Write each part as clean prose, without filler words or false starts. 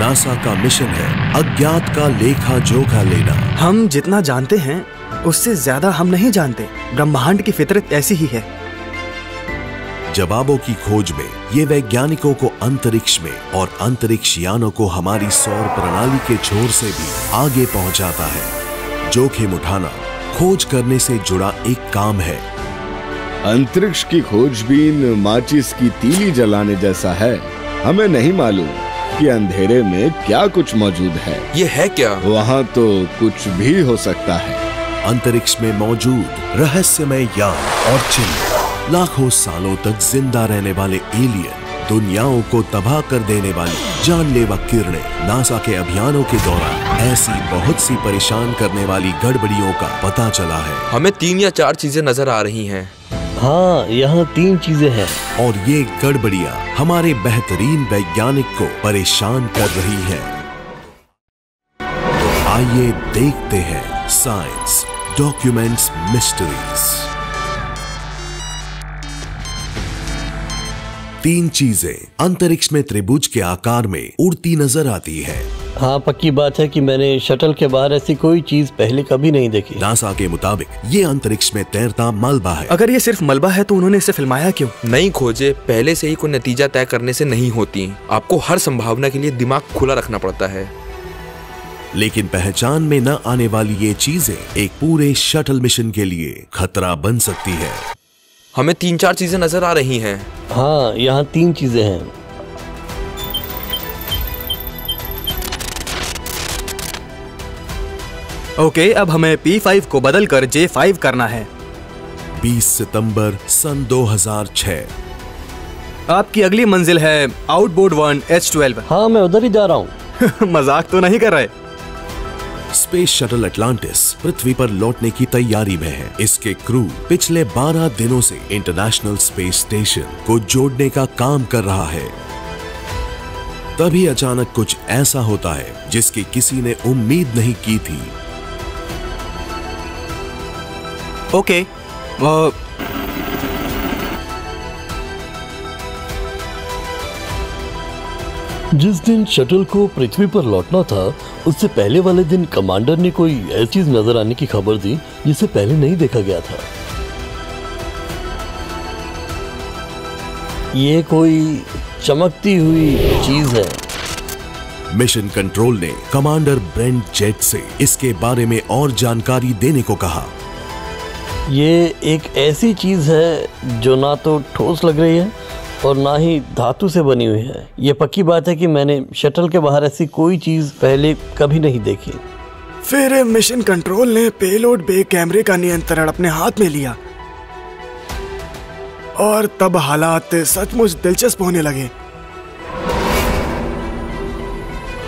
NASA का mission है अज्ञात का लेखा जोखा लेना। हम जितना जानते हैं उससे ज्यादा हम नहीं जानते। ब्रह्मांड की फितरत ऐसी ही है। जवाबों की खोज में ये वैज्ञानिकों को अंतरिक्ष में और अंतरिक्ष यानों को हमारी सौर प्रणाली के छोर से भी आगे पहुंचाता है। जोखिम उठाना खोज करने से जुड़ा एक काम है। अंतरिक्ष की खोजबीन माचिस की तीली जलाने जैसा है। हमें नहीं मालूम कि अंधेरे में क्या कुछ मौजूद है। ये है क्या? वहाँ तो कुछ भी हो सकता है। अंतरिक्ष में मौजूद रहस्यमय यान और चिन्ह, लाखों सालों तक जिंदा रहने वाले एलियन, दुनियाओं को तबाह कर देने वाली जानलेवा किरणें। नासा के अभियानों के दौरान ऐसी बहुत सी परेशान करने वाली गड़बड़ियों का पता चला है। हमें 3 या 4 चीजें नजर आ रही हैं। हाँ, यहाँ 3 चीजें हैं और ये गड़बड़ियाँ हमारे बेहतरीन वैज्ञानिक को परेशान कर रही हैं। तो आइए देखते हैं साइंस डॉक्यूमेंट्स मिस्ट्रीज। 3 चीजें अंतरिक्ष में त्रिभुज के आकार में उड़ती नजर आती है। हाँ, पक्की बात है कि मैंने शटल के बाहर ऐसी कोई चीज पहले कभी नहीं देखी। नासा के मुताबिक ये अंतरिक्ष में तैरता मलबा है। अगर ये सिर्फ मलबा है तो उन्होंने इसे फिल्माया क्यों? नई खोजें पहले से ही कोई नतीजा तय करने से नहीं होती। आपको हर संभावना के लिए दिमाग खुला रखना पड़ता है। लेकिन पहचान में न आने वाली ये चीजें एक पूरे शटल मिशन के लिए खतरा बन सकती है। हमें 3-4 चीजें नजर आ रही हैं। हाँ, यहाँ 3 चीजें हैं। ओके, अब हमें P5 को बदलकर J5 करना है। 20 सितंबर सन 2006। आपकी अगली मंजिल है आउटबोर्ड 1 H12। हाँ, मैं उधर ही जा रहा हूँ। मजाक तो नहीं कर रहे? स्पेस शटल अटलांटिस पृथ्वी पर लौटने की तैयारी में है। इसके क्रू पिछले 12 दिनों से इंटरनेशनल स्पेस स्टेशन को जोड़ने का काम कर रहा है। तभी अचानक कुछ ऐसा होता है जिसकी किसी ने उम्मीद नहीं की थी। ओके, जिस दिन शटल को पृथ्वी पर लौटना था उससे पहले वाले दिन कमांडर ने कोई ऐसी चीज नजर आने की खबर दी जिसे पहले नहीं देखा गया था। ये कोई चमकती हुई चीज है। मिशन कंट्रोल ने कमांडर ब्रेंट जेट से इसके बारे में और जानकारी देने को कहा। ये एक ऐसी चीज है जो ना तो ठोस लग रही है और ना ही धातु से बनी हुई है। ये पक्की बात है कि मैंने शटल के बाहर ऐसी कोई चीज पहले कभी नहीं देखी। फिर मिशन कंट्रोल ने पेलोड बे कैमरे का नियंत्रण अपने हाथ में लिया और तब हालात सचमुच दिलचस्प होने लगे।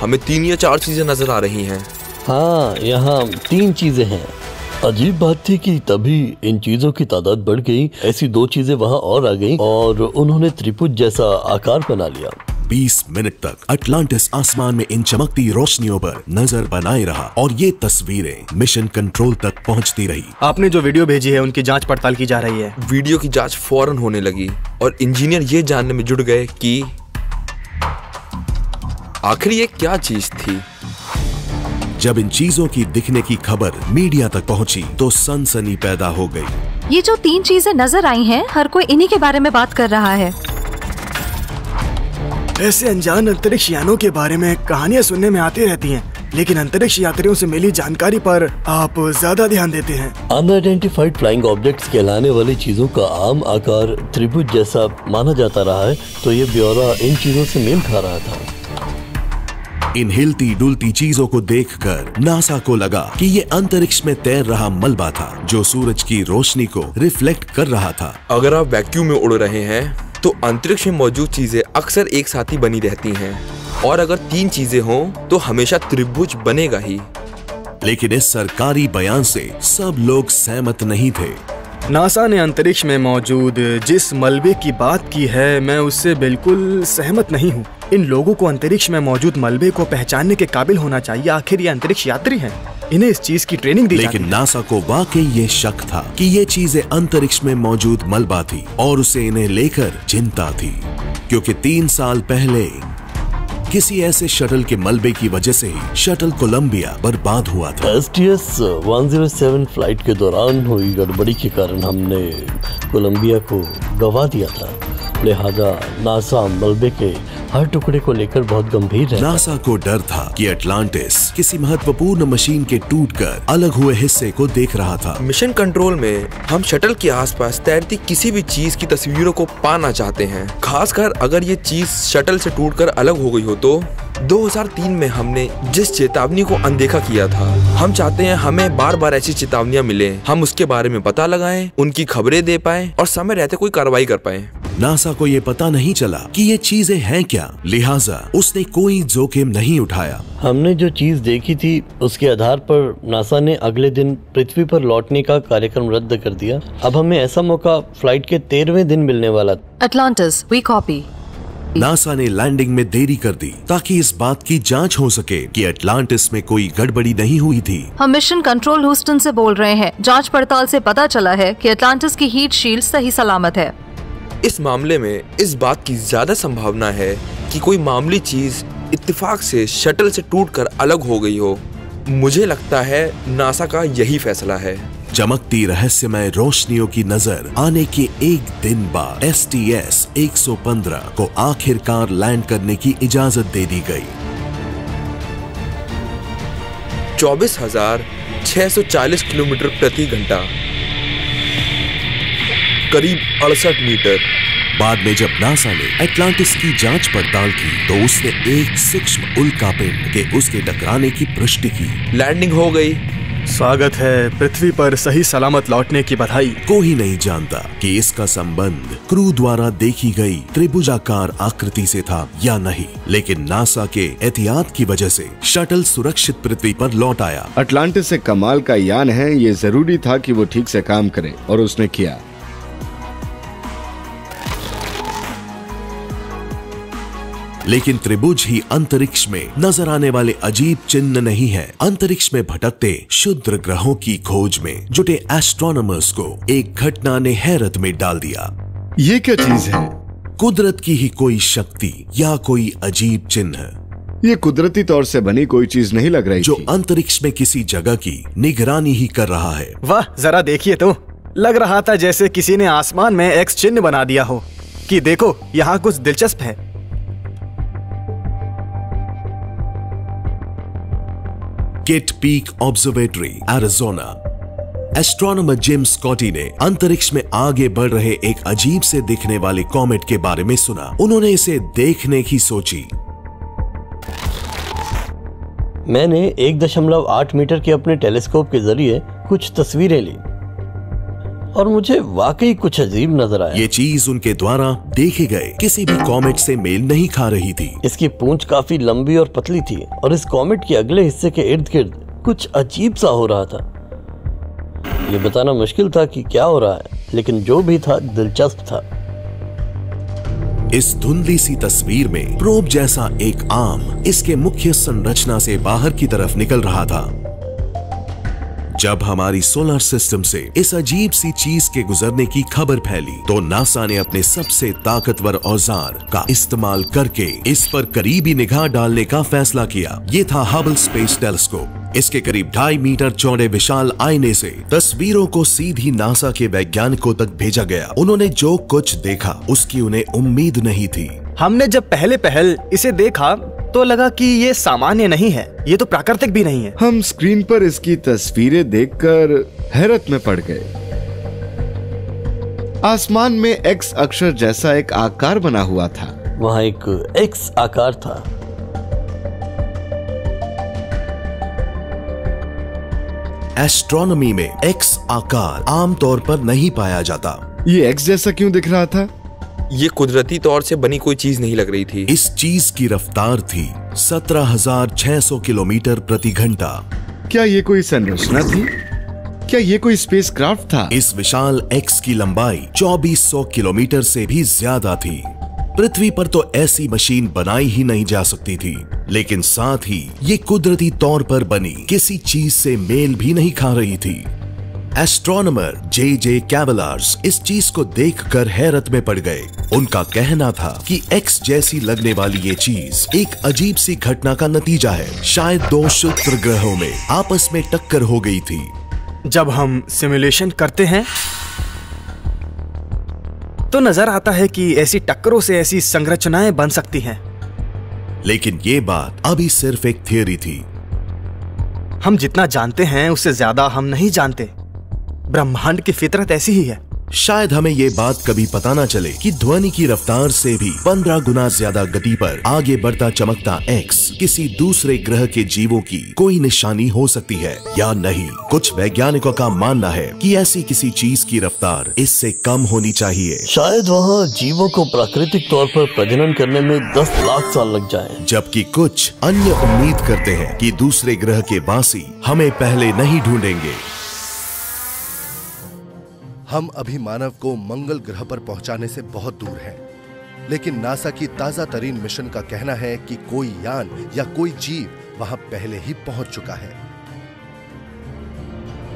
हमें 3 या 4 चीजें नजर आ रही हैं। हाँ, यहाँ 3 चीजें हैं। अजीब बात थी कि तभी इन चीजों की तादाद बढ़ गई। ऐसी 2 चीजें वहाँ और आ गईं और उन्होंने त्रिभुज जैसा आकार बना लिया। 20 मिनट तक अटलांटिस आसमान में इन चमकती रोशनियों पर नजर बनाए रहा और ये तस्वीरें मिशन कंट्रोल तक पहुंचती रही। आपने जो वीडियो भेजी है उनकी जांच पड़ताल की जा रही है। वीडियो की जांच फौरन होने लगी और इंजीनियर ये जानने में जुट गए कि आखिर ये क्या चीज थी। जब इन चीजों की दिखने की खबर मीडिया तक पहुंची तो सनसनी पैदा हो गई। ये जो 3 चीजें नजर आई हैं, हर कोई इन्हीं के बारे में बात कर रहा है। ऐसे अनजान अंतरिक्ष यानों के बारे में कहानियां सुनने में आती रहती हैं, लेकिन अंतरिक्ष यात्रियों से मिली जानकारी पर आप ज्यादा ध्यान देते हैं। अनआइडेंटिफाइड फ्लाइंग ऑब्जेक्ट्स कहलाने वाली चीजों का आम आकार त्रिभुज जैसा माना जाता रहा है, तो ये ब्यौरा इन चीजों से मेल खा रहा था। इन हिलती डुलती चीजों को देखकर नासा को लगा कि ये अंतरिक्ष में तैर रहा मलबा था जो सूरज की रोशनी को रिफ्लेक्ट कर रहा था। अगर आप वैक्यूम में उड़ रहे हैं तो अंतरिक्ष में मौजूद चीजें अक्सर एक साथ ही बनी रहती हैं, और अगर 3 चीजें हों तो हमेशा त्रिभुज बनेगा ही। लेकिन इस सरकारी बयान से सब लोग सहमत नहीं थे। नासा ने अंतरिक्ष में मौजूद जिस मलबे की बात की है, मैं उससे बिल्कुल सहमत नहीं हूँ। इन लोगों को अंतरिक्ष में मौजूद मलबे को पहचानने के काबिल होना चाहिए। आखिर ये अंतरिक्ष यात्री हैं, इन्हें इस चीज की ट्रेनिंग दी जाती है। लेकिन नासा को वाकई ये शक था कि ये चीजें अंतरिक्ष में मौजूद मलबा थी और उसे इन्हें लेकर चिंता थी, क्योंकि 3 साल पहले किसी ऐसे शटल के मलबे की वजह से ही शटल कोलंबिया बर्बाद हुआ था। STS 107 फ्लाइट के दौरान हुई गड़बड़ी के कारण हमने कोलंबिया को गंवा दिया था, लिहाजा नासा मलबे के हर टुकड़े को लेकर बहुत गंभीर है। नासा को डर था कि अटलांटिस किसी महत्वपूर्ण मशीन के टूटकर अलग हुए हिस्से को देख रहा था। मिशन कंट्रोल में हम शटल के आसपास तैरती किसी भी चीज की तस्वीरों को पाना चाहते हैं, खासकर अगर ये चीज शटल से टूटकर अलग हो गई हो तो। 2003 में हमने जिस चेतावनी को अनदेखा किया था, हम चाहते हैं हमें बार बार ऐसी चेतावनियां मिले, हम उसके बारे में पता लगाएं, उनकी खबरें दे पाएं और समय रहते कोई कार्रवाई कर पाएं। नासा को ये पता नहीं चला कि ये चीजें हैं क्या, लिहाजा उसने कोई जोखिम नहीं उठाया। हमने जो चीज देखी थी उसके आधार पर नासा ने अगले दिन पृथ्वी पर लौटने का कार्यक्रम रद्द कर दिया। अब हमें ऐसा मौका फ्लाइट के 13वें दिन मिलने वाला था। Atlantis, we copy. नासा ने लैंडिंग में देरी कर दी ताकि इस बात की जांच हो सके कि अटलांटिस में कोई गड़बड़ी नहीं हुई थी। हम मिशन कंट्रोल ह्यूस्टन से बोल रहे हैं। जांच पड़ताल से पता चला है कि अटलांटिस की हीट शील्ड सही सलामत है। इस मामले में इस बात की ज्यादा संभावना है कि कोई मामूली चीज इत्तेफाक से शटल से टूटकर अलग हो गई हो। मुझे लगता है नासा का यही फैसला है। चमकती रहस्यमय रोशनियों की नजर आने के एक दिन बाद STS 115 को आखिरकार लैंड करने की इजाजत दे दी गई। 24,640 किलोमीटर प्रति घंटा, करीब 68 मीटर। बाद में जब नासा ने अटलांटिस की जांच पड़ताल की तो उसने एक सूक्ष्म उल्कापिंड के उसके टकराने की पुष्टि की। लैंडिंग हो गई। स्वागत है, पृथ्वी पर सही सलामत लौटने की बधाई। कोई नहीं जानता कि इसका संबंध क्रू द्वारा देखी गई त्रिभुजाकार आकृति से था या नहीं, लेकिन नासा के एहतियात की वजह से शटल सुरक्षित पृथ्वी पर लौट आया। अटलांटिस एक कमाल का यान है, ये जरूरी था कि वो ठीक से काम करे और उसने किया। लेकिन त्रिभुज ही अंतरिक्ष में नजर आने वाले अजीब चिन्ह नहीं है। अंतरिक्ष में भटकते क्षुद्र ग्रहों की खोज में जुटे एस्ट्रोनॉमर्स को एक घटना ने हैरत में डाल दिया। ये क्या चीज है? कुदरत की ही कोई शक्ति या कोई अजीब चिन्ह। ये कुदरती तौर से बनी कोई चीज नहीं लग रही जो थी। अंतरिक्ष में किसी जगह की निगरानी ही कर रहा है। वाह, जरा देखिए तो। लग रहा था जैसे किसी ने आसमान में X चिन्ह बना दिया हो कि देखो यहाँ कुछ दिलचस्प है। Kitt Peak observatory, Arizona. Astronomer Jim Scotti ने अंतरिक्ष में आगे बढ़ रहे एक अजीब से दिखने वाले कॉमेट के बारे में सुना। उन्होंने इसे देखने की सोची। मैंने 1.8 मीटर के अपने टेलीस्कोप के जरिए कुछ तस्वीरें ली और मुझे वाकई कुछ अजीब नजर आया। ये चीज उनके द्वारा देखे गए किसी भी कॉमेट से मेल नहीं खा रही थी। इसकी पूंछ काफी लंबी और पतली थी और इस कॉमेट के अगले हिस्से के इर्द गिर्द कुछ अजीब सा हो रहा था। ये बताना मुश्किल था कि क्या हो रहा है, लेकिन जो भी था दिलचस्प था। इस धुंधली सी तस्वीर में प्रोब जैसा एक आर्म इसके मुख्य संरचना से बाहर की तरफ निकल रहा था। जब हमारी सोलर सिस्टम से इस अजीब सी चीज के गुजरने की खबर फैली तो नासा ने अपने सबसे ताकतवर औजार का इस्तेमाल करके इस पर करीबी निगाह डालने का फैसला किया। ये था हबल स्पेस टेलीस्कोप। इसके करीब 2.5 मीटर चौड़े विशाल आईने से तस्वीरों को सीधी नासा के वैज्ञानिकों तक भेजा गया। उन्होंने जो कुछ देखा उसकी उन्हें उम्मीद नहीं थी। हमने जब पहल इसे देखा तो लगा कि ये सामान्य नहीं है, ये तो प्राकृतिक भी नहीं है। हम स्क्रीन पर इसकी तस्वीरें देखकर हैरत में पड़ गए। आसमान में X अक्षर जैसा एक आकार बना हुआ था। वहाँ एक X आकार था। एस्ट्रोनॉमी में X आकार आमतौर पर नहीं पाया जाता। ये X जैसा क्यों दिख रहा था? ये कुदरती तौर से बनी कोई चीज नहीं लग रही थी। इस चीज की रफ्तार थी 17,600 किलोमीटर प्रति घंटा। क्या ये कोई संरचना थी? क्या ये कोई स्पेसक्राफ्ट था? इस विशाल X की लंबाई 2400 किलोमीटर से भी ज्यादा थी। पृथ्वी पर तो ऐसी मशीन बनाई ही नहीं जा सकती थी, लेकिन साथ ही ये कुदरती तौर पर बनी किसी चीज से मेल भी नहीं खा रही थी। एस्ट्रोनॉमर जे कैवलार्स इस चीज को देखकर हैरत में पड़ गए। उनका कहना था कि एक्स जैसी लगने वाली ये चीज एक अजीब सी घटना का नतीजा है। शायद दो क्षुद्र ग्रहों में आपस में टक्कर हो गई थी। जब हम सिमुलेशन करते हैं तो नजर आता है कि ऐसी टक्करों से ऐसी संरचनाएं बन सकती हैं। लेकिन ये बात अभी सिर्फ एक थियरी थी। हम जितना जानते हैं उससे ज्यादा हम नहीं जानते। ब्रह्मांड की फितरत ऐसी ही है। शायद हमें ये बात कभी पता ना चले कि ध्वनि की रफ्तार से भी 15 गुना ज्यादा गति पर आगे बढ़ता चमकता एक्स किसी दूसरे ग्रह के जीवों की कोई निशानी हो सकती है या नहीं। कुछ वैज्ञानिकों का मानना है कि ऐसी किसी चीज की रफ्तार इससे कम होनी चाहिए। शायद वहाँ जीवों को प्राकृतिक तौर पर प्रजनन करने में 10 लाख साल लग जाएं। जबकि कुछ अन्य उम्मीद करते हैं कि दूसरे ग्रह के वासी हमें पहले नहीं ढूंढेंगे। हम अभी मानव को मंगल ग्रह पर पहुंचाने से बहुत दूर हैं, लेकिन नासा की ताजा तरीन मिशन का कहना है कि कोई यान या कोई जीव वहां पहले ही पहुंच चुका है।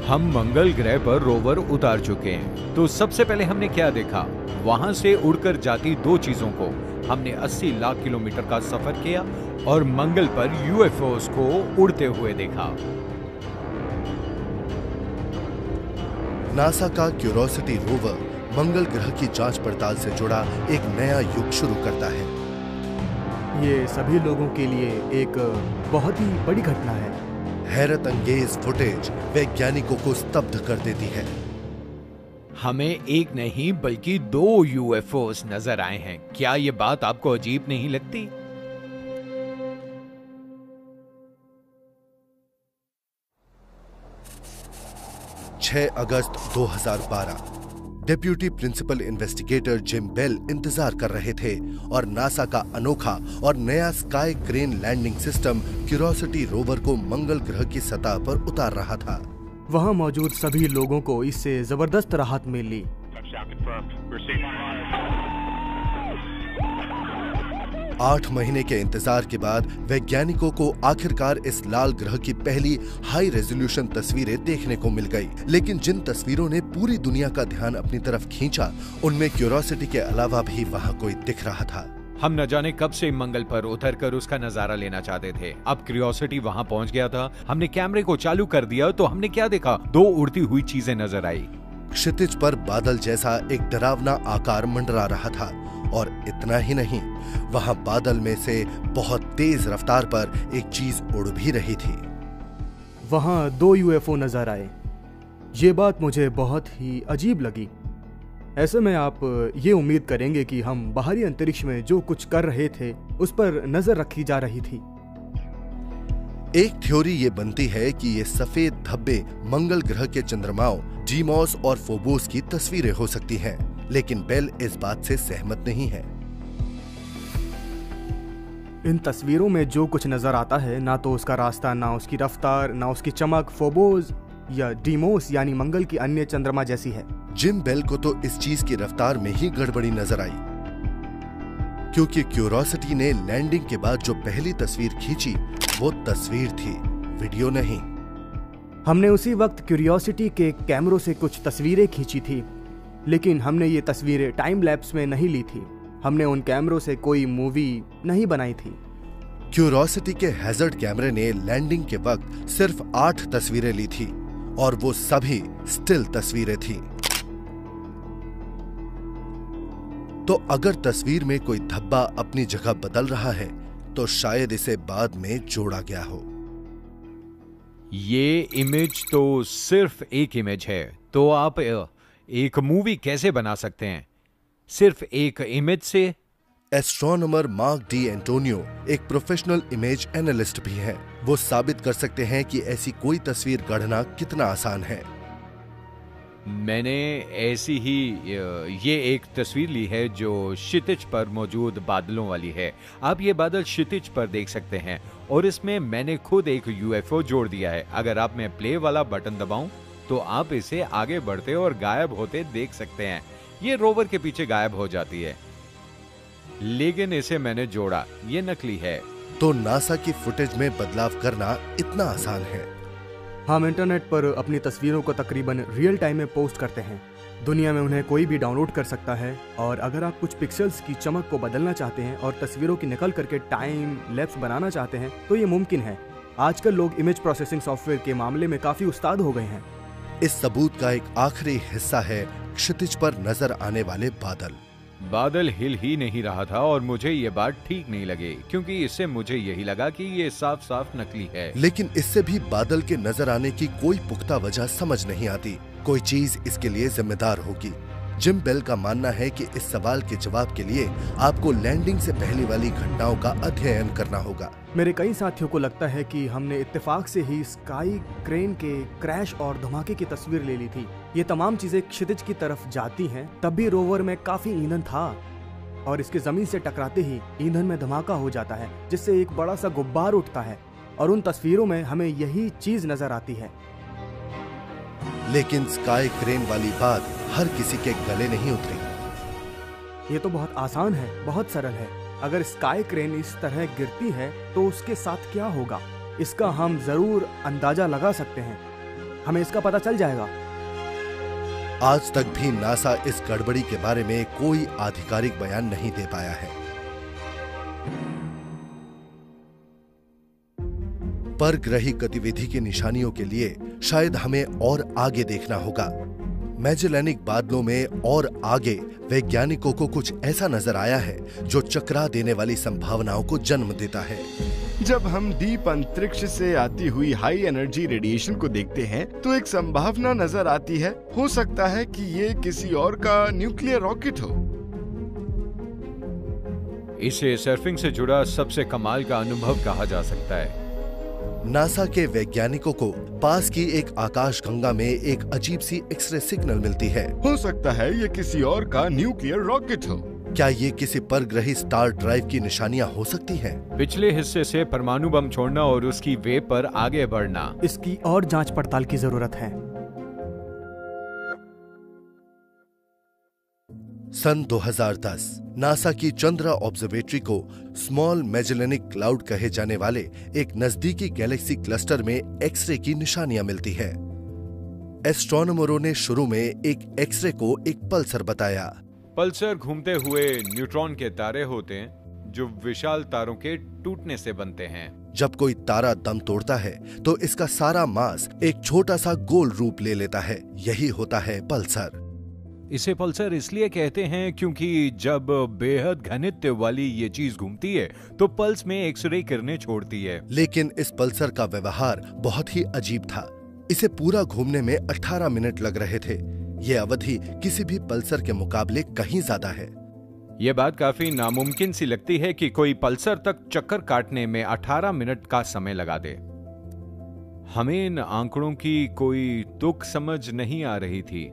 हम मंगल ग्रह पर रोवर उतार चुके हैं। तो सबसे पहले हमने क्या देखा? वहां से उड़कर जाती दो चीजों को। हमने 80 लाख किलोमीटर का सफर किया और मंगल पर यूएफओस को उड़ते हुए देखा। नासा का क्यूरोसिटी रोवर मंगल ग्रह की जांच पड़ताल से जुड़ा एक नया युग शुरू करता है। ये सभी लोगों के लिए एक बहुत ही बड़ी घटना है। हैरत अंगेज फुटेज वैज्ञानिकों को स्तब्ध कर देती है। हमें एक नहीं बल्कि 2 यूएफओस नजर आए हैं। क्या ये बात आपको अजीब नहीं लगती? अगस्त 2012 deputy principal investigator Jim Bell इंतजार कर रहे थे और नासा का अनोखा और नया sky crane landing system Curiosity rover को मंगल ग्रह की सतह पर उतार रहा था। वहां मौजूद सभी लोगों को इससे जबरदस्त राहत मिली। 8 महीने के इंतजार के बाद वैज्ञानिकों को आखिरकार इस लाल ग्रह की पहली हाई रेजोल्यूशन तस्वीरें देखने को मिल गई। लेकिन जिन तस्वीरों ने पूरी दुनिया का ध्यान अपनी तरफ खींचा, उनमें क्यूरोसिटी के अलावा भी वहां कोई दिख रहा था। हम न जाने कब से मंगल पर उतरकर उसका नजारा लेना चाहते थे। अब क्यूरियोसिटी वहां पहुंच गया था। हमने कैमरे को चालू कर दिया तो हमने क्या देखा? 2 उड़ती हुई चीजें नजर आई। क्षितिज पर बादल जैसा एक डरावना आकार मंडरा रहा था और इतना ही नहीं, वहां बादल में से बहुत तेज रफ्तार पर एक चीज उड़ भी रही थी। वहां 2 यूएफओ नजर आए। ये बात मुझे बहुत ही अजीब लगी। ऐसे में आप ये उम्मीद करेंगे कि हम बाहरी अंतरिक्ष में जो कुछ कर रहे थे उस पर नजर रखी जा रही थी। एक थ्योरी ये बनती है कि ये सफेद धब्बे मंगल ग्रह के चंद्रमाओं डीमोस और फोबोस की तस्वीरें हो सकती हैं, लेकिन बेल इस बात से सहमत नहीं है। इन तस्वीरों में जो कुछ नजर आता है, ना तो उसका रास्ता, ना उसकी रफ्तार, ना उसकी चमक फोबोस या डीमोस यानी मंगल की अन्य चंद्रमा जैसी है। जिम बेल को तो इस चीज की रफ्तार में ही गड़बड़ी नजर आई, क्योंकि क्यूरोसिटी ने लैंडिंग के बाद जो पहली तस्वीर खींची वो तस्वीर थी, वीडियो नहीं। हमने उसी वक्त क्यूरियोसिटी के कैमरों से कुछ तस्वीरें खींची थी, लेकिन हमने ये तस्वीरें टाइम लैप्स में नहीं ली थी। हमने उन कैमरों से कोई मूवी नहीं बनाई थी। क्यूरोसिटी के हैजर्ड कैमरे ने लैंडिंग के वक्त सिर्फ 8 तस्वीरें ली थी और वो सभी स्टिल तस्वीरें थी। तो अगर तस्वीर में कोई धब्बा अपनी जगह बदल रहा है तो शायद इसे बाद में जोड़ा गया हो। ये इमेज तो सिर्फ एक इमेज है, तो आप एक मूवी कैसे बना सकते हैं सिर्फ एक इमेज से? एस्ट्रोनॉमर मार्क डी एंटोनियो एक प्रोफेशनल इमेज एनालिस्ट भी हैं। वो साबित कर सकते हैं कि ऐसी कोई तस्वीर गढ़ना कितना आसान है। मैंने ऐसी ही ये एक तस्वीर ली है जो क्षितिज पर मौजूद बादलों वाली है। आप ये बादल क्षितिज पर देख सकते हैं और इसमें मैंने खुद एक यूएफओ जोड़ दिया है। अगर आप मैं प्ले वाला बटन दबाऊं तो आप इसे आगे बढ़ते और गायब होते देख सकते हैं। ये रोवर के पीछे गायब हो जाती है, लेकिन इसे मैंने जोड़ा, ये नकली है। तो नासा की फुटेज में बदलाव करना इतना आसान है। हम इंटरनेट पर अपनी तस्वीरों को तकरीबन रियल टाइम में पोस्ट करते हैं। दुनिया में उन्हें कोई भी डाउनलोड कर सकता है, और अगर आप कुछ पिक्सेल्स की चमक को बदलना चाहते हैं और तस्वीरों की नकल करके टाइम लैप्स बनाना चाहते हैं तो ये मुमकिन है। आजकल लोग इमेज प्रोसेसिंग सॉफ्टवेयर के मामले में काफी उस्ताद हो गए हैं। इस सबूत का एक आखिरी हिस्सा है क्षितिज पर नजर आने वाले बादल। बादल हिल ही नहीं रहा था और मुझे ये बात ठीक नहीं लगी, क्योंकि इससे मुझे यही लगा कि ये साफ साफ नकली है। लेकिन इससे भी बादल के नजर आने की कोई पुख्ता वजह समझ नहीं आती। कोई चीज इसके लिए जिम्मेदार होगी। जिम बेल का मानना है कि इस सवाल के जवाब के लिए आपको लैंडिंग से पहले वाली घटनाओं का अध्ययन करना होगा। मेरे कई साथियों को लगता है कि हमने इत्तेफाक से ही स्काई क्रेन के क्रैश और धमाके की तस्वीर ले ली थी। ये तमाम चीजें क्षितिज की तरफ जाती हैं, तब भी रोवर में काफी ईंधन था और इसके जमीन से टकराते ही ईंधन में धमाका हो जाता है, जिससे एक बड़ा सा गुब्बार उठता है और उन तस्वीरों में हमें यही चीज नजर आती है। लेकिन स्काई क्रेन वाली बात हर किसी के गले नहीं उतरी। ये तो बहुत आसान है, बहुत सरल है। अगर स्काई क्रेन इस तरह गिरती है तो उसके साथ क्या होगा, इसका हम जरूर अंदाजा लगा सकते हैं। हमें इसका पता चल जाएगा। आज तक भी नासा इस गड़बड़ी के बारे में कोई आधिकारिक बयान नहीं दे पाया है। परग्रही गतिविधि की निशानियों के लिए शायद हमें और आगे देखना होगा। मैजेलेनिक बादलों में और आगे वैज्ञानिकों को कुछ ऐसा नजर आया है जो चकरा देने वाली संभावनाओं को जन्म देता है। जब हम डीप अंतरिक्ष से आती हुई हाई एनर्जी रेडिएशन को देखते हैं तो एक संभावना नजर आती है। हो सकता है कि ये किसी और का न्यूक्लियर रॉकेट हो। इसे सर्फिंग से जुड़ा सबसे कमाल का अनुभव कहा जा सकता है। नासा के वैज्ञानिकों को पास की एक आकाशगंगा में एक अजीब सी एक्सरे सिग्नल मिलती है। हो सकता है ये किसी और का न्यूक्लियर रॉकेट हो। क्या ये किसी परग्रही स्टार ड्राइव की निशानियां हो सकती हैं? पिछले हिस्से से परमाणु बम छोड़ना और उसकी वेव पर आगे बढ़ना, इसकी और जांच पड़ताल की जरूरत है। सन 2010 नासा की चंद्रा ऑब्जर्वेटरी को स्मॉल मैजेलेनिक क्लाउड कहे जाने वाले एक नजदीकी गैलेक्सी क्लस्टर में एक्सरे की निशानियां मिलती है। एस्ट्रोनॉमरों ने शुरू में एक एक्सरे को एक पल्सर बताया। पल्सर घूमते हुए न्यूट्रॉन के तारे होते हैं जो विशाल तारों के टूटने से बनते हैं। जब कोई तारा दम तोड़ता है तो इसका सारा मास एक छोटा सा गोल रूप ले लेता है। यही होता है पल्सर। इसे पल्सर इसलिए कहते हैं क्योंकि जब बेहद घनत्व वाली ये चीज घूमती है तो पल्स में एक्सरे किरणें छोड़ती है। लेकिन इस पल्सर का व्यवहार बहुत ही अजीब था। इसे पूरा घूमने में 18 मिनट लग रहे थे। ये अवधि किसी भी पल्सर के मुकाबले कहीं ज्यादा है। ये बात काफी नामुमकिन सी लगती है कि कोई पल्सर तक चक्कर काटने में 18 मिनट का समय लगा दे। हमें इन आंकड़ों की कोई तुक समझ नहीं आ रही थी।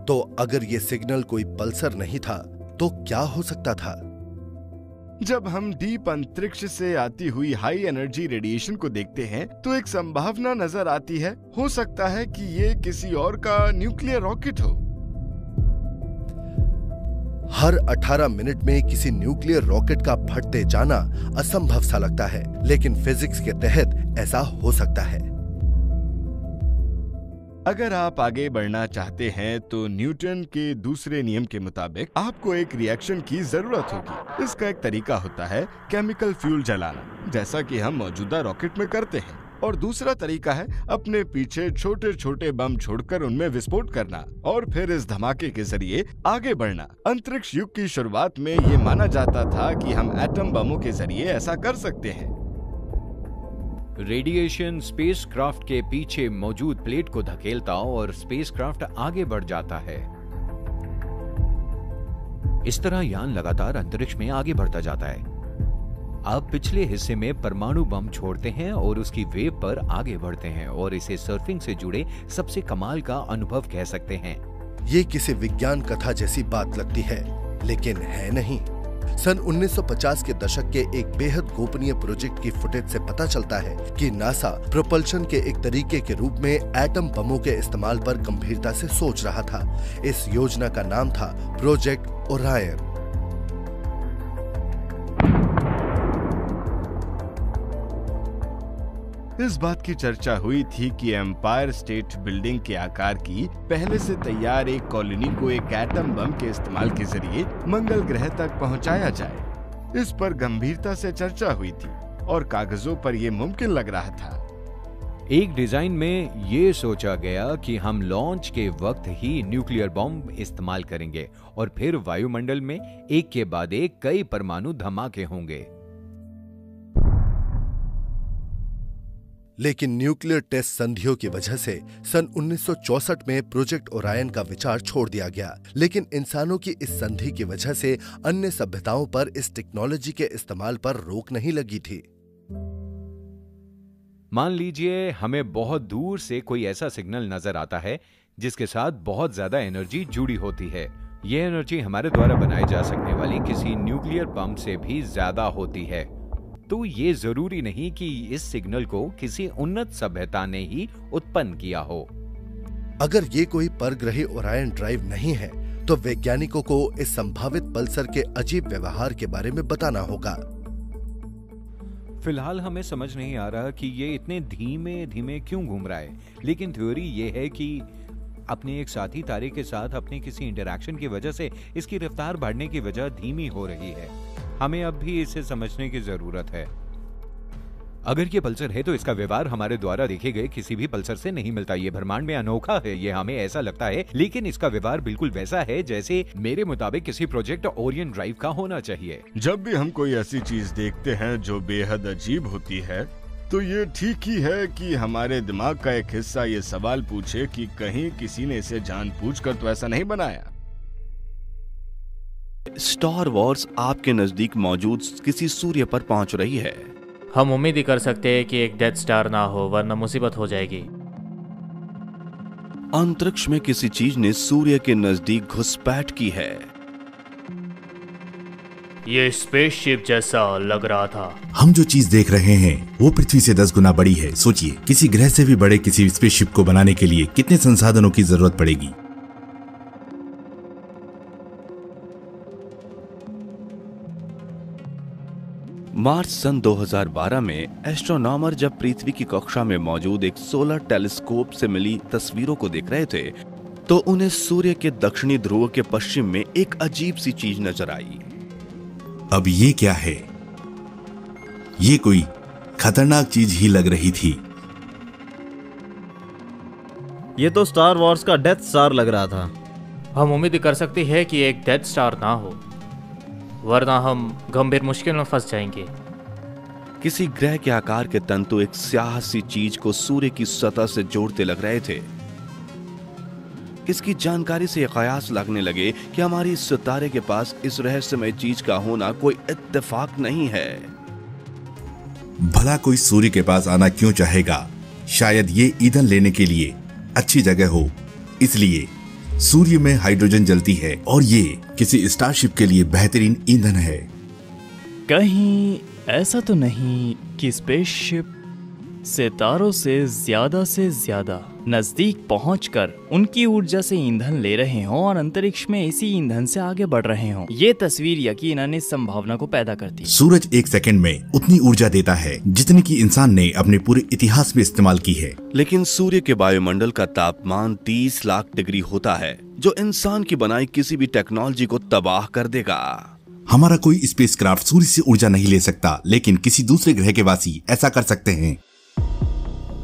तो अगर ये सिग्नल कोई पल्सर नहीं था तो क्या हो सकता था? जब हम डीप अंतरिक्ष से आती हुई हाई एनर्जी रेडिएशन को देखते हैं तो एक संभावना नजर आती है। हो सकता है कि ये किसी और का न्यूक्लियर रॉकेट हो। हर 18 मिनट में किसी न्यूक्लियर रॉकेट का फटते जाना असंभव सा लगता है, लेकिन फिजिक्स के तहत ऐसा हो सकता है। अगर आप आगे बढ़ना चाहते हैं तो न्यूटन के दूसरे नियम के मुताबिक आपको एक रिएक्शन की जरूरत होगी। इसका एक तरीका होता है केमिकल फ्यूल जलाना, जैसा कि हम मौजूदा रॉकेट में करते हैं, और दूसरा तरीका है अपने पीछे छोटे छोटे बम छोड़कर उनमें विस्फोट करना और फिर इस धमाके के जरिए आगे बढ़ना। अंतरिक्ष युग की शुरुआत में ये माना जाता था कि हम एटम बमों के जरिए ऐसा कर सकते हैं। रेडिएशन स्पेसक्राफ्ट के पीछे मौजूद प्लेट को धकेलता और स्पेसक्राफ्ट आगे बढ़ जाता है। इस तरह यान लगातार अंतरिक्ष में आगे बढ़ता जाता है। आप पिछले हिस्से में परमाणु बम छोड़ते हैं और उसकी वेव पर आगे बढ़ते हैं और इसे सर्फिंग से जुड़े सबसे कमाल का अनुभव कह सकते हैं। ये किसी विज्ञान कथा जैसी बात लगती है, लेकिन है नहीं। सन 1950 के दशक के एक बेहद गोपनीय प्रोजेक्ट की फुटेज से पता चलता है कि नासा प्रोपल्शन के एक तरीके के रूप में एटम बमों के इस्तेमाल पर गंभीरता से सोच रहा था। इस योजना का नाम था प्रोजेक्ट ओरायन। इस बात की चर्चा हुई थी कि एम्पायर स्टेट बिल्डिंग के आकार की पहले से तैयार एक कॉलोनी को एक एटम बम के इस्तेमाल के जरिए मंगल ग्रह तक पहुंचाया जाए। इस पर गंभीरता से चर्चा हुई थी और कागजों पर यह मुमकिन लग रहा था। एक डिजाइन में ये सोचा गया कि हम लॉन्च के वक्त ही न्यूक्लियर बॉम्ब इस्तेमाल करेंगे और फिर वायुमंडल में एक के बाद एक कई परमाणु धमाके होंगे। लेकिन न्यूक्लियर टेस्ट संधियों की वजह से सन 1964 में प्रोजेक्ट ओरायन का विचार छोड़ दिया गया। लेकिन इंसानों की इस संधि की वजह से अन्य सभ्यताओं पर इस टेक्नोलॉजी के इस्तेमाल पर रोक नहीं लगी थी। मान लीजिए हमें बहुत दूर से कोई ऐसा सिग्नल नजर आता है जिसके साथ बहुत ज्यादा एनर्जी जुड़ी होती है। यह एनर्जी हमारे द्वारा बनाए जा सकने वाली किसी न्यूक्लियर बम से भी ज्यादा होती है। तो ये जरूरी नहीं कि इस सिग्नल को किसी उन्नत सभ्यता ने ही उत्पन्न किया हो। अगर ये कोई परग्रही ओरायन ड्राइव नहीं है तो वैज्ञानिकों को इस संभावित पल्सर के अजीब व्यवहार के बारे में बताना होगा। फिलहाल हमें समझ नहीं आ रहा कि ये इतने धीमे धीमे क्यों घूम रहा है, लेकिन थ्योरी ये है कि अपने एक साथी तारे के साथ अपने किसी इंटरैक्शन की वजह से इसकी रफ्तार बढ़ने की वजह धीमी हो रही है। हमें अब भी इसे समझने की जरूरत है। अगर ये पल्सर है तो इसका व्यवहार हमारे द्वारा देखे गए किसी भी पल्सर से नहीं मिलता। ये ब्रह्मांड में अनोखा है, ये हमें ऐसा लगता है, लेकिन इसका व्यवहार बिल्कुल वैसा है जैसे मेरे मुताबिक किसी प्रोजेक्ट ओरियन ड्राइव का होना चाहिए। जब भी हम कोई ऐसी चीज देखते हैं जो बेहद अजीब होती है तो ये ठीक ही है कि हमारे दिमाग का एक हिस्सा ये सवाल पूछे कि कहीं किसी ने इसे जानबूझकर तो ऐसा नहीं बनाया। स्टार वॉर्स आपके नजदीक मौजूद किसी सूर्य पर पहुंच रही है। हम उम्मीद ही कर सकते हैं कि एक डेथ स्टार ना हो, वरना मुसीबत हो जाएगी। अंतरिक्ष में किसी चीज ने सूर्य के नजदीक घुसपैठ की है। ये स्पेसशिप जैसा लग रहा था। हम जो चीज देख रहे हैं वो पृथ्वी से 10 गुना बड़ी है। सोचिए, किसी ग्रह से भी बड़े किसी स्पेसशिप को बनाने के लिए कितने संसाधनों की जरूरत पड़ेगी। मार्च सन 2012 में एस्ट्रोनॉमर जब पृथ्वी की कक्षा में मौजूद एक सोलर टेलीस्कोप से मिली तस्वीरों को देख रहे थे तो उन्हें सूर्य के दक्षिणी ध्रुव के पश्चिम में एक अजीब सी चीज नजर आई। अब ये क्या है? ये कोई खतरनाक चीज ही लग रही थी। ये तो स्टार वॉर्स का डेथ स्टार लग रहा था। हम उम्मीद कर सकते हैं कि एक डेथ स्टार ना हो, वरना हम गंभीर मुश्किल में फंस जाएंगे। किसी ग्रह के आकार के तंतु एक स्याह सी चीज को सूर्य की सतह से जोड़ते लग रहे थे। इसकी जानकारी से कयास लगने लगे कि हमारी इस सितारे के पास इस रहस्यमय चीज का होना कोई इत्तेफाक नहीं है। भला कोई सूर्य के पास आना क्यों चाहेगा? शायद ये ईंधन लेने के लिए अच्छी जगह हो, इसलिए सूर्य में हाइड्रोजन जलती है और ये किसी स्टारशिप के लिए बेहतरीन ईंधन है। कहीं ऐसा तो नहीं कि स्पेसशिप सितारों से ज्यादा नजदीक पहुंचकर उनकी ऊर्जा से ईंधन ले रहे हों और अंतरिक्ष में इसी ईंधन से आगे बढ़ रहे हों। ये तस्वीर यकीनन इस संभावना को पैदा करती है। सूरज एक सेकंड में उतनी ऊर्जा देता है जितनी कि इंसान ने अपने पूरे इतिहास में इस्तेमाल की है। लेकिन सूर्य के वायुमंडल का तापमान 30 लाख डिग्री होता है, जो इंसान की बनाई किसी भी टेक्नोलॉजी को तबाह कर देगा। हमारा कोई स्पेसक्राफ्ट सूर्य से ऊर्जा नहीं ले सकता, लेकिन किसी दूसरे ग्रह के वासी ऐसा कर सकते हैं।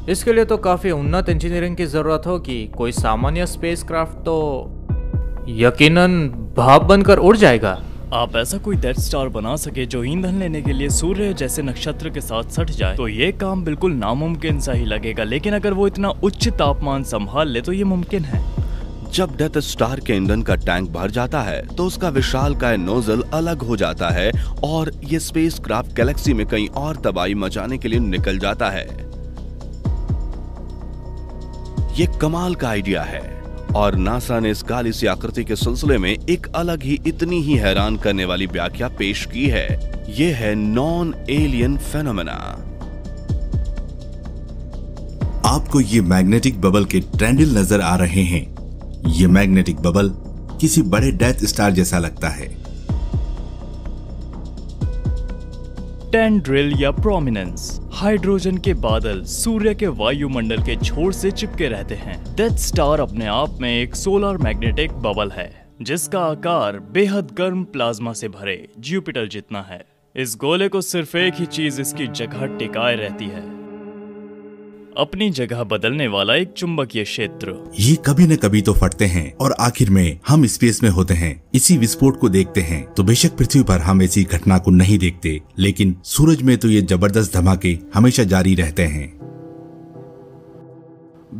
इसके लिए तो काफी उन्नत इंजीनियरिंग की जरूरत होगी। कोई सामान्य स्पेसक्राफ्ट तो यकीनन भाप बनकर उड़ जाएगा। आप ऐसा कोई डेथ स्टार बना सके जो ईंधन लेने के लिए सूर्य जैसे नक्षत्र के साथ सट जाए तो ये काम बिल्कुल नामुमकिन सा ही लगेगा। लेकिन अगर वो इतना उच्च तापमान संभाल ले तो ये मुमकिन है। जब डेथ स्टार के ईंधन का टैंक भर जाता है तो उसका विशालकाय नोजल अलग हो जाता है और ये स्पेसक्राफ्ट गैलेक्सी में कहीं और तबाही मचाने के लिए निकल जाता है। ये कमाल का आइडिया है और नासा ने इस काली सी आकृति के सिलसिले में एक अलग ही इतनी ही हैरान करने वाली व्याख्या पेश की है। ये है नॉन एलियन फेनोमेना। आपको ये मैग्नेटिक बबल के ट्रेंडल नजर आ रहे हैं। ये मैग्नेटिक बबल किसी बड़े डेथ स्टार जैसा लगता है। टेंड्रिल या प्रोमिनेंस। हाइड्रोजन के बादल सूर्य के वायुमंडल के छोर से चिपके रहते हैं। डेथ स्टार अपने आप में एक सोलर मैग्नेटिक बबल है जिसका आकार बेहद गर्म प्लाज्मा से भरे जुपिटर जितना है। इस गोले को सिर्फ एक ही चीज इसकी जगह टिकाए रहती है, अपनी जगह बदलने वाला एक चुंबकीय क्षेत्र। ये कभी न कभी तो फटते हैं और आखिर में हम स्पेस में होते हैं। इसी विस्फोट को देखते हैं तो बेशक पृथ्वी पर हम ऐसी घटना को नहीं देखते, लेकिन सूरज में तो ये जबरदस्त धमाके हमेशा जारी रहते हैं।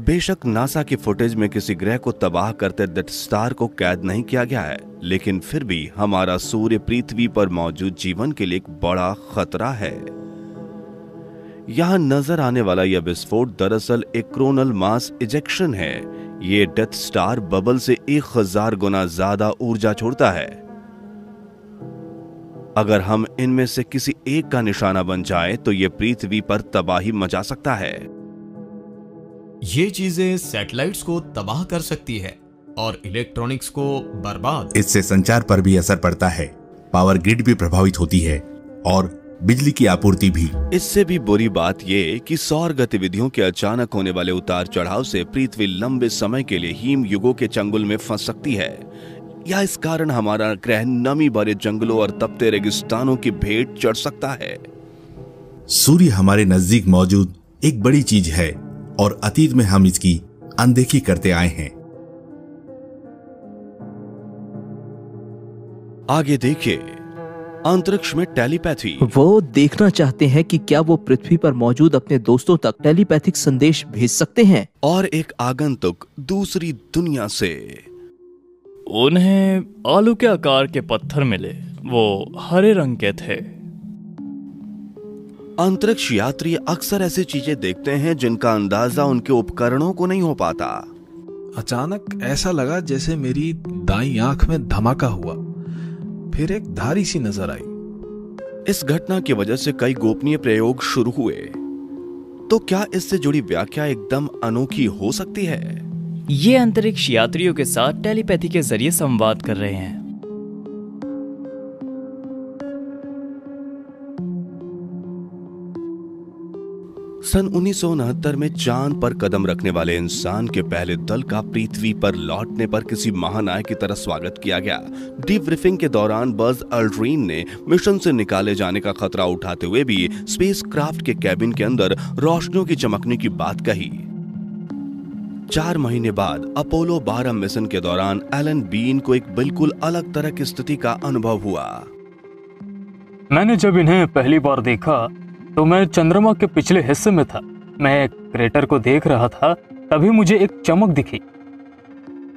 बेशक नासा की फुटेज में किसी ग्रह को तबाह करते डेथ स्टार को कैद नहीं किया गया है, लेकिन फिर भी हमारा सूर्य पृथ्वी पर मौजूद जीवन के लिए एक बड़ा खतरा है। यहाँ नजर आने वाला यह विस्फोट दरअसल एक कोरोनल मास इजेक्शन है। ये डेथ स्टार बबल से 1000 गुना ज्यादा ऊर्जा छोड़ता है। अगर हम इनमें से किसी एक का निशाना बन जाए तो ये पृथ्वी पर तबाही मचा सकता है। ये चीजें सैटेलाइट्स को तबाह कर सकती है और इलेक्ट्रॉनिक्स को बर्बाद। इससे संचार पर भी असर पड़ता है, पावर ग्रिड भी प्रभावित होती है और बिजली की आपूर्ति भी। इससे भी बुरी बात ये कि सौर गतिविधियों के अचानक होने वाले उतार चढ़ाव से पृथ्वी लंबे समय के लिए हिम युगों के चंगुल में फंस सकती है, या इस कारण हमारा ग्रह नमी भरे जंगलों और तपते रेगिस्तानों की भेंट चढ़ सकता है। सूर्य हमारे नजदीक मौजूद एक बड़ी चीज है और अतीत में हम इसकी अनदेखी करते आए हैं। आगे देखिए, अंतरिक्ष में टेलीपैथी। वो देखना चाहते हैं कि क्या वो पृथ्वी पर मौजूद अपने दोस्तों तक टेलीपैथिक संदेश भेज सकते हैं। और एक आगंतुक दूसरी दुनिया से। उन्हें आलू के आकार के पत्थर मिले, वो हरे रंग के थे। अंतरिक्ष यात्री अक्सर ऐसी चीजें देखते हैं जिनका अंदाजा उनके उपकरणों को नहीं हो पाता। अचानक ऐसा लगा जैसे मेरी दाईं आंख में धमाका हुआ, फिर एक धारी सी नजर आई। इस घटना की वजह से कई गोपनीय प्रयोग शुरू हुए। तो क्या इससे जुड़ी व्याख्या एकदम अनोखी हो सकती है? ये अंतरिक्ष यात्रियों के साथ टेलीपैथी के जरिए संवाद कर रहे हैं। सन 1969 में चांद पर कदम रखने वाले इंसान के पहले दल का पृथ्वी पर लौटने पर किसी महानायक की तरह स्वागत किया गया। डीब्रीफिंग के दौरान बज अल्ड्रिन ने मिशन से निकाले जाने का खतरा उठाते हुए भी स्पेसक्राफ्ट के कैबिन के अंदर रोशनियों की चमकने की बात कही। 4 महीने बाद अपोलो 12 मिशन के दौरान एलन बीन को एक बिल्कुल अलग तरह की स्थिति का अनुभव हुआ। मैंने जब इन्हें पहली बार देखा तो मैं चंद्रमा के पिछले हिस्से में था। मैं एक क्रेटर को देख रहा था, तभी मुझे एक चमक दिखी।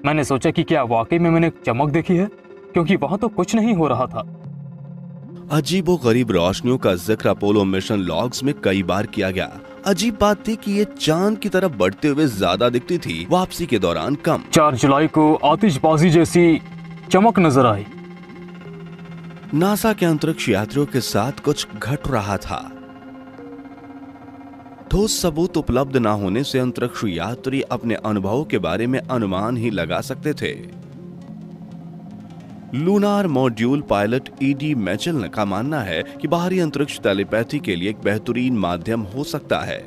मैंने सोचा कि क्या वाकई में मैंने एक चमक देखी है, क्योंकि वहां तो कुछ नहीं हो रहा था। अजीबोगरीब रोशनियों का जिक्र अपोलो मिशन लॉग्स में कई बार किया गया। अजीब बात थी कि ये चांद की तरफ बढ़ते हुए ज्यादा दिखती थी, वापसी के दौरान कम। 4 जुलाई को आतिशबाजी जैसी चमक नजर आई। नासा के अंतरिक्ष यात्रियों के साथ कुछ घट रहा था। ठोस सबूत उपलब्ध न होने से अंतरिक्ष यात्री अपने अनुभवों के बारे में अनुमान ही लगा सकते थे। लूनार मॉड्यूल पायलट ईडी मैचेल का मानना है कि बाहरी अंतरिक्ष टेलीपैथी के लिए एक बेहतरीन माध्यम हो सकता है।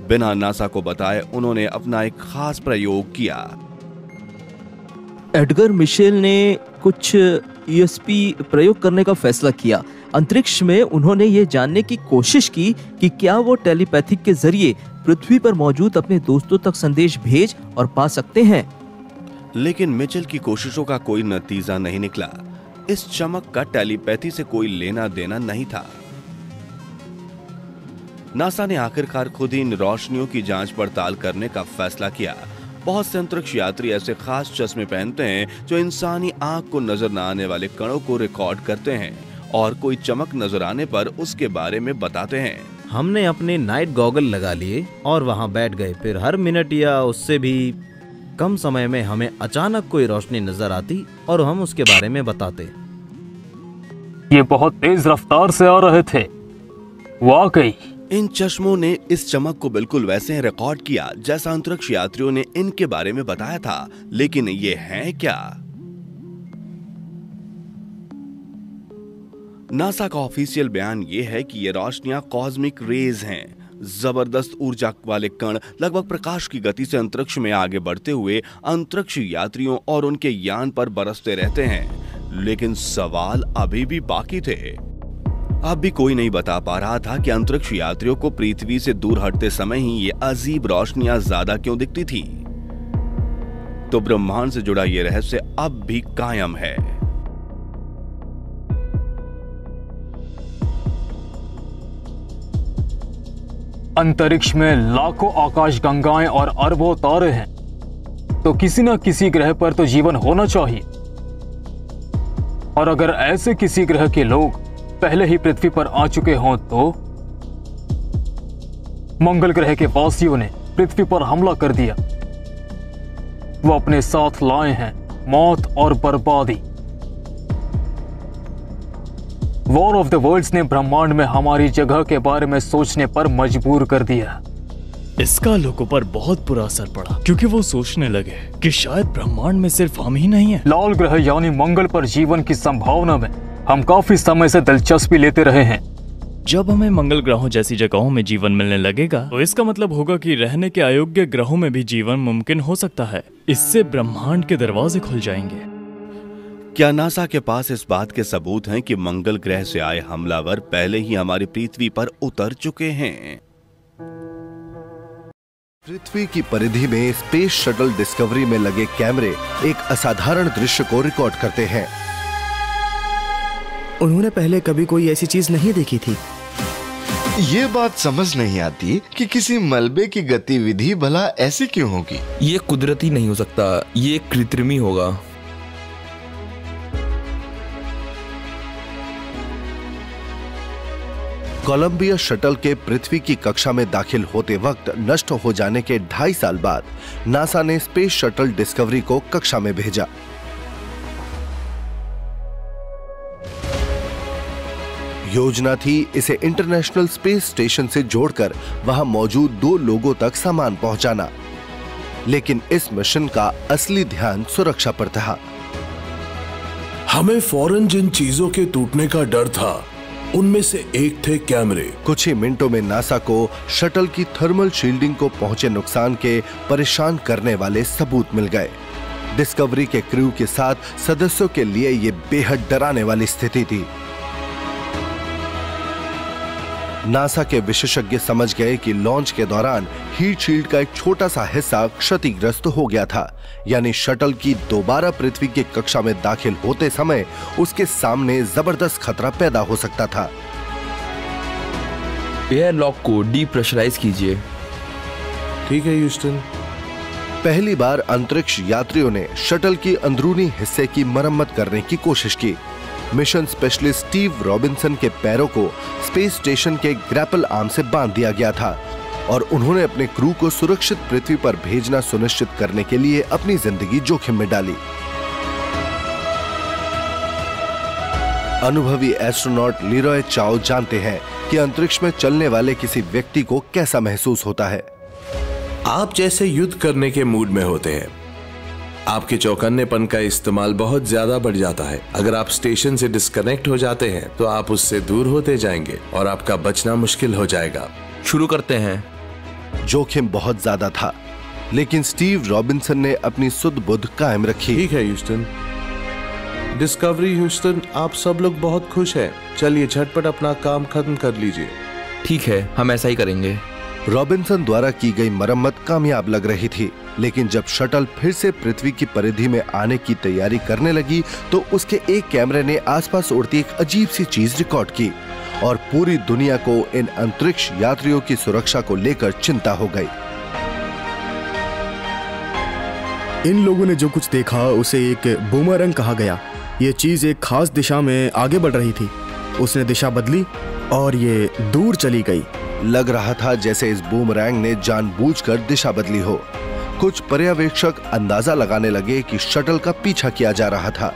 बिना नासा को बताए उन्होंने अपना एक खास प्रयोग किया। एडगर मिशेल ने कुछ यूएसपी प्रयोग करने का फैसला किया। अंतरिक्ष में उन्होंने ये जानने की कोशिश की कि क्या वो टेलीपैथिक के जरिए पृथ्वी पर मौजूद अपने दोस्तों तक संदेश भेज और पा सकते हैं। लेकिन मिचेल की कोशिशों का कोई नतीजा नहीं निकला। इस चमक का टेलीपैथी से कोई लेना देना नहीं था। नासा ने आखिरकार खुद ही इन रोशनियों की जांच पड़ताल करने का फैसला किया। बहुत से अंतरिक्ष यात्री ऐसे खास चश्मे पहनते हैं जो इंसानी आंख को नजर न आने वाले कणों को रिकॉर्ड करते हैं और कोई चमक नजर आने पर उसके बारे में बताते हैं। हमने अपने नाइट गॉगल लगा लिए और वहां बैठ गए। फिर हर मिनट या उससे भी कम समय में हमें अचानक कोई रोशनी नजर आती और हम उसके बारे में बताते। ये बहुत तेज रफ्तार से आ रहे थे। वाकई इन चश्मों ने इस चमक को बिल्कुल वैसे रिकॉर्ड किया जैसा अंतरिक्ष यात्रियों ने इनके बारे में बताया था। लेकिन ये है क्या? नासा का ऑफिशियल बयान ये है कि ये रोशनियां कॉस्मिक रेज हैं, जबरदस्त ऊर्जा वाले कण लगभग प्रकाश की गति से अंतरिक्ष में आगे बढ़ते हुए अंतरिक्ष यात्रियों और उनके यान पर बरसते रहते हैं। लेकिन सवाल अभी भी बाकी थे। अब भी कोई नहीं बता पा रहा था कि अंतरिक्ष यात्रियों को पृथ्वी से दूर हटते समय ही ये अजीब रोशनियां ज्यादा क्यों दिखती थी। तो ब्रह्मांड से जुड़ा ये रहस्य अब भी कायम है। अंतरिक्ष में लाखों आकाश गंगाएं और अरबों तारे हैं, तो किसी न किसी ग्रह पर तो जीवन होना चाहिए। और अगर ऐसे किसी ग्रह के लोग पहले ही पृथ्वी पर आ चुके हों तो मंगल ग्रह के वासियों ने पृथ्वी पर हमला कर दिया। वो अपने साथ लाए हैं मौत और बर्बादी। वॉर ऑफ द वर्ल्ड्स ने ब्रह्मांड में हमारी जगह के बारे में सोचने पर मजबूर कर दिया। इसका लोगों पर बहुत बुरा असर पड़ा, क्योंकि वो सोचने लगे कि शायद ब्रह्मांड में सिर्फ हम ही नहीं हैं। लाल ग्रह यानी मंगल पर जीवन की संभावना में हम काफी समय से दिलचस्पी लेते रहे हैं। जब हमें मंगल ग्रहों जैसी जगहों में जीवन मिलने लगेगा तो इसका मतलब होगा कि रहने के अयोग्य ग्रहों में भी जीवन मुमकिन हो सकता है। इससे ब्रह्मांड के दरवाजे खुल जाएंगे। क्या नासा के पास इस बात के सबूत हैं कि मंगल ग्रह से आए हमलावर पहले ही हमारी पृथ्वी पर उतर चुके हैं? पृथ्वी की परिधि में स्पेस शटल डिस्कवरी में लगे कैमरे एक असाधारण दृश्य को रिकॉर्ड करते हैं। उन्होंने पहले कभी कोई ऐसी चीज नहीं देखी थी। ये बात समझ नहीं आती कि किसी मलबे की गतिविधि भला ऐसी क्यों होगी। ये कुदरती नहीं हो सकता, ये कृत्रिमी होगा। कोलंबिया शटल के पृथ्वी की कक्षा में दाखिल होते वक्त नष्ट हो जाने के 2.5 साल बाद नासा ने स्पेस शटल डिस्कवरी को कक्षा में भेजा। योजना थी इसे इंटरनेशनल स्पेस स्टेशन से जोड़कर वहां मौजूद 2 लोगों तक सामान पहुंचाना। लेकिन इस मिशन का असली ध्यान सुरक्षा पर था। हमें फौरन जिन चीजों के टूटने का डर था उनमें से एक थे कैमरे। कुछ ही मिनटों में नासा को शटल की थर्मल शील्डिंग को पहुंचे नुकसान के परेशान करने वाले सबूत मिल गए। डिस्कवरी के क्रू के साथ सदस्यों के लिए यह बेहद डराने वाली स्थिति थी। नासा के विशेषज्ञ समझ गए कि लॉन्च के दौरान हीट शील्ड का एक छोटा सा हिस्सा क्षतिग्रस्त हो गया था, यानी शटल की दोबारा पृथ्वी की कक्षा में दाखिल होते समय उसके सामने जबरदस्त खतरा पैदा हो सकता था। एयर लॉक को डीप्रेशराइज कीजिए। ठीक है ह्यूस्टन। पहली बार अंतरिक्ष यात्रियों ने शटल की अंदरूनी हिस्से की मरम्मत करने की कोशिश की। मिशन स्पेशलिस्ट स्टीव रॉबिन्सन के पैरों को स्पेस स्टेशन के ग्रैपल आर्म से बांध दिया गया था और उन्होंने अपने क्रू को सुरक्षित पृथ्वी पर भेजना सुनिश्चित करने के लिए अपनी जिंदगी जोखिम में डाली। अनुभवी एस्ट्रोनॉट लीरॉय चाओ जानते हैं कि अंतरिक्ष में चलने वाले किसी व्यक्ति को कैसा महसूस होता है। आप जैसे युद्ध करने के मूड में होते हैं। आपके चौकन्नेपन का इस्तेमाल बहुत ज्यादा बढ़ जाता है। अगर आप स्टेशन से डिस्कनेक्ट हो जाते हैं तो आप उससे दूर होते जाएंगे और आपका बचना मुश्किल हो जाएगा। शुरू करते हैं। जोखिम बहुत ज्यादा था, लेकिन स्टीव रॉबिन्सन ने अपनी सुध बुध कायम रखी। ठीक है ह्यूस्टन। डिस्कवरी ह्यूस्टन, आप सब लोग बहुत खुश हैं। चलिए झटपट अपना काम खत्म कर लीजिए। ठीक है, हम ऐसा ही करेंगे। रॉबिन्सन द्वारा की गई मरम्मत कामयाब लग रही थी, लेकिन जब शटल फिर से पृथ्वी की परिधि में आने की तैयारी करने लगी तो उसके एक कैमरे ने आसपास उड़ती एक अजीब सी चीज रिकॉर्ड की और पूरी दुनिया को इन अंतरिक्ष यात्रियों की सुरक्षा को लेकर चिंता हो गई। इन लोगों ने जो कुछ देखा उसे एक बूमरंग कहा गया। ये चीज एक खास दिशा में आगे बढ़ रही थी। उसने दिशा बदली और ये दूर चली गई। लग रहा था जैसे इस बूमरैंग ने जानबूझकर दिशा बदली हो। कुछ पर्यवेक्षक अंदाजा लगाने लगे कि शटल का पीछा किया जा रहा था।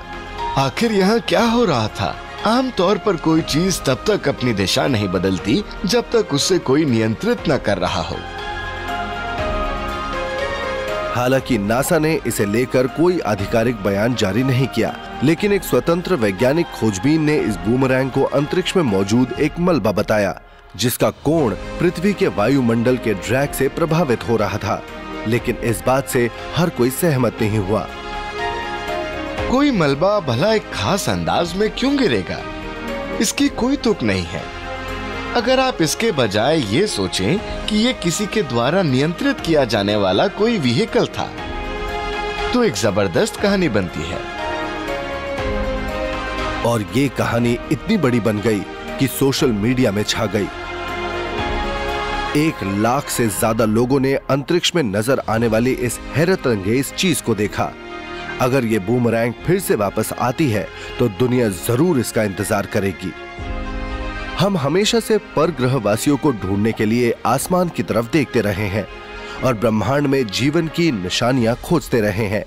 आखिर यहाँ क्या हो रहा था? आमतौर पर कोई चीज तब तक अपनी दिशा नहीं बदलती जब तक उससे कोई नियंत्रित न कर रहा हो। हालांकि नासा ने इसे लेकर कोई आधिकारिक बयान जारी नहीं किया, लेकिन एक स्वतंत्र वैज्ञानिक खोजबीन ने इस बूमरैंग को अंतरिक्ष में मौजूद एक मलबा बताया, जिसका कोण पृथ्वी के वायुमंडल के ड्रैग से प्रभावित हो रहा था। लेकिन इस बात से हर कोई सहमत नहीं हुआ। कोई मलबा भला एक खास अंदाज में क्यों गिरेगा, इसकी कोई तुक नहीं है। अगर आप इसके बजाय ये सोचें कि ये किसी के द्वारा नियंत्रित किया जाने वाला कोई व्हीकल था, तो एक जबरदस्त कहानी बनती है। और ये कहानी इतनी बड़ी बन गई कि सोशल मीडिया में छा गई। 1 लाख से ज्यादा लोगों ने अंतरिक्ष में नजर आने वाली इस हैरत अंगेज चीज को देखा। अगर ये बूमरैंग फिर से वापस आती है तो दुनिया जरूर इसका इंतजार करेगी। हम हमेशा से परग्रहवासियों को ढूंढने के लिए आसमान की तरफ देखते रहे हैं और ब्रह्मांड में जीवन की निशानियां खोजते रहे हैं,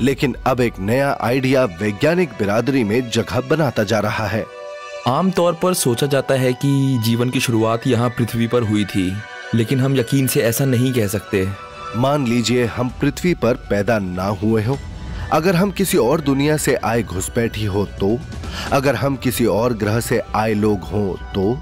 लेकिन अब एक नया आइडिया वैज्ञानिक बिरादरी में जगह बनाता जा रहा है। आमतौर पर सोचा जाता है कि जीवन की शुरुआत यहाँ पृथ्वी पर हुई थी, लेकिन हम यकीन से ऐसा नहीं कह सकते। मान लीजिए हम पृथ्वी पर पैदा ना हुए हो, अगर हम किसी और दुनिया से आए घुसपैठी हो तो, अगर हम किसी और ग्रह से आए लोग हों तो,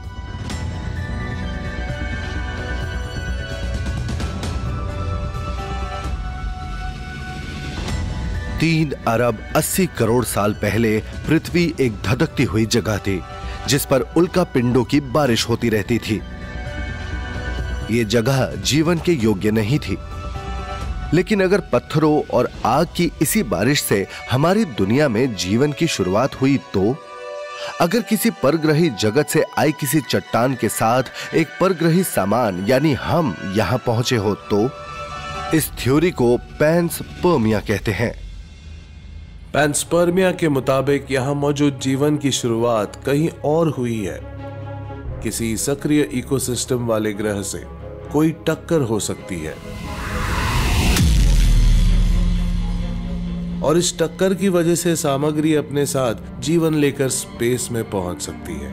3 अरब 80 करोड़ साल पहले पृथ्वी एक धधकती हुई जगह थी जिस पर उल्का पिंडों की बारिश होती रहती थी। ये जगह जीवन के योग्य नहीं थी, लेकिन अगर पत्थरों और आग की इसी बारिश से हमारी दुनिया में जीवन की शुरुआत हुई तो, अगर किसी परग्रही जगत से आई किसी चट्टान के साथ एक परग्रही सामान यानी हम यहां पहुंचे हो तो, इस थ्योरी को पैंसपर्मिया कहते हैं। पैंसपर्मिया के मुताबिक यहां मौजूद जीवन की शुरुआत कहीं और हुई है। किसी सक्रिय इकोसिस्टम वाले ग्रह से कोई टक्कर हो सकती है और इस टक्कर की वजह से सामग्री अपने साथ जीवन लेकर स्पेस में पहुंच सकती है।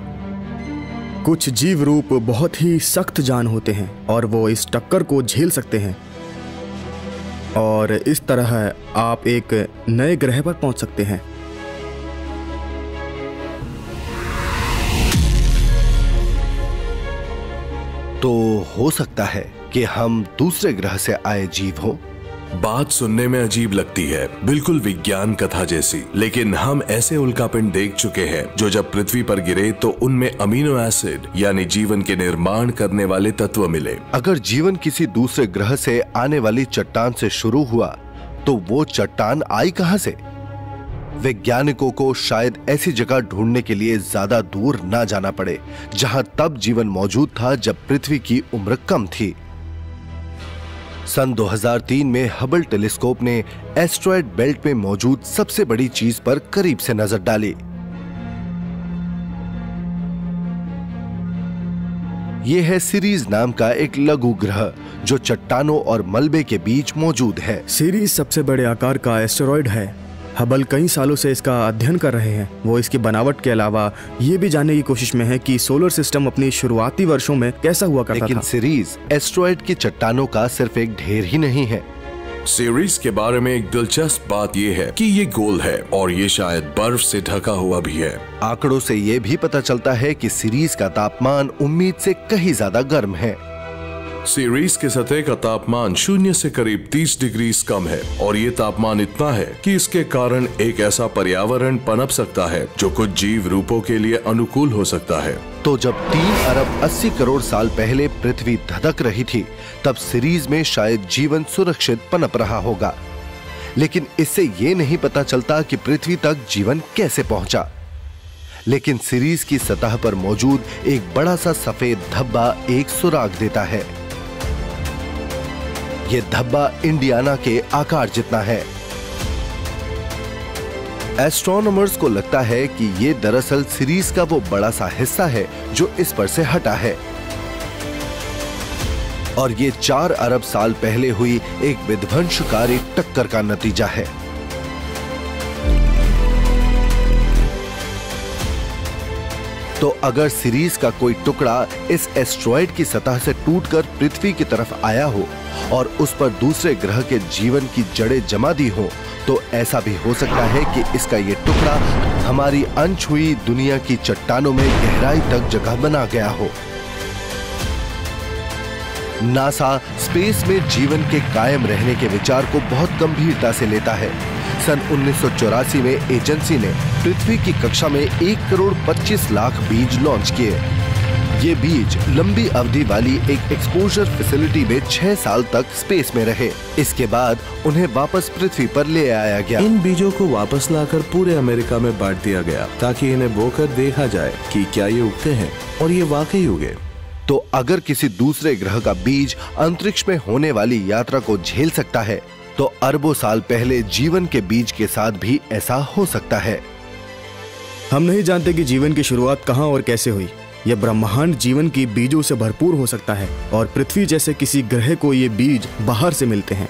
कुछ जीव रूप बहुत ही सख्त जान होते हैं और वो इस टक्कर को झेल सकते हैं और इस तरह आप एक नए ग्रह पर पहुंच सकते हैं। तो हो सकता है कि हम दूसरे ग्रह से आए जीव हों। बात सुनने में अजीब लगती है, बिल्कुल विज्ञान कथा जैसी, लेकिन हम ऐसे उल्कापिंड देख चुके हैं जो जब पृथ्वी पर गिरे तो उनमें अमीनो एसिड यानी जीवन के निर्माण करने वाले तत्व मिले। अगर जीवन किसी दूसरे ग्रह से आने वाली चट्टान से शुरू हुआ तो वो चट्टान आई कहां से? वैज्ञानिकों को शायद ऐसी जगह ढूंढने के लिए ज्यादा दूर ना जाना पड़े जहां तब जीवन मौजूद था जब पृथ्वी की उम्र कम थी। सन 2003 में हबल टेलीस्कोप ने एस्ट्रॉयड बेल्ट में मौजूद सबसे बड़ी चीज पर करीब से नजर डाली। यह है सीरीज नाम का एक लघु ग्रह जो चट्टानों और मलबे के बीच मौजूद है। सीरीज सबसे बड़े आकार का एस्टेरॉयड है। हबल कई सालों से इसका अध्ययन कर रहे हैं। वो इसकी बनावट के अलावा ये भी जानने की कोशिश में है कि सोलर सिस्टम अपनी शुरुआती वर्षों में कैसा हुआ करता था। लेकिन सीरीज एस्ट्रॉयड की चट्टानों का सिर्फ एक ढेर ही नहीं है। सीरीज के बारे में एक दिलचस्प बात यह है कि ये गोल है और ये शायद बर्फ से ढका हुआ भी है। आंकड़ों से ये भी पता चलता है कि सीरीज का तापमान उम्मीद से कहीं ज्यादा गर्म है। सीरीज के सतह का तापमान 0 से करीब 30 डिग्री कम है और ये तापमान इतना है कि इसके कारण एक ऐसा पर्यावरण पनप सकता है जो कुछ जीव रूपों के लिए अनुकूल हो सकता है। तो जब 3 अरब 80 करोड़ साल पहले पृथ्वी धधक रही थी तब सीरीज में शायद जीवन सुरक्षित पनप रहा होगा, लेकिन इससे ये नहीं पता चलता कि पृथ्वी तक जीवन कैसे पहुंचा। लेकिन सीरीज की सतह पर मौजूद एक बड़ा सा सफेद धब्बा एक सुराग देता है। यह धब्बा इंडियाना के आकार जितना है। एस्ट्रोनॉमर्स को लगता है कि ये दरअसल सीरीज का वो बड़ा सा हिस्सा है जो इस पर से हटा है और ये 4 अरब साल पहले हुई एक विध्वंसकारी टक्कर का नतीजा है। तो अगर सीरीज का कोई टुकड़ा इस एस्ट्रॉयड की सतह से टूटकर पृथ्वी की तरफ आया हो और उस पर दूसरे ग्रह के जीवन की जड़ें जमा दी हो, तो ऐसा भी हो सकता है कि इसका ये टुकड़ा हमारी अनछुई दुनिया की चट्टानों में गहराई तक जगह बना गया हो। नासा स्पेस में जीवन के कायम रहने के विचार को बहुत गंभीरता से लेता है। सन 1984 में एजेंसी ने पृथ्वी की कक्षा में 1,25,00,000 बीज लॉन्च किए। ये बीज लंबी अवधि वाली एक एक्सपोजर फैसिलिटी में 6 साल तक स्पेस में रहे। इसके बाद उन्हें वापस पृथ्वी पर ले आया गया। इन बीजों को वापस लाकर पूरे अमेरिका में बांट दिया गया ताकि इन्हें बोकर देखा जाए कि क्या ये उगते हैं, और ये वाकई उगे। तो अगर किसी दूसरे ग्रह का बीज अंतरिक्ष में होने वाली यात्रा को झेल सकता है, तो अरबों साल पहले जीवन के बीज के साथ भी ऐसा हो सकता है। हम नहीं जानते कि जीवन की शुरुआत कहां और कैसे हुई। यह ब्रह्मांड जीवन की बीजों से भरपूर हो सकता है और पृथ्वी जैसे किसी ग्रह को ये बीज बाहर से मिलते हैं।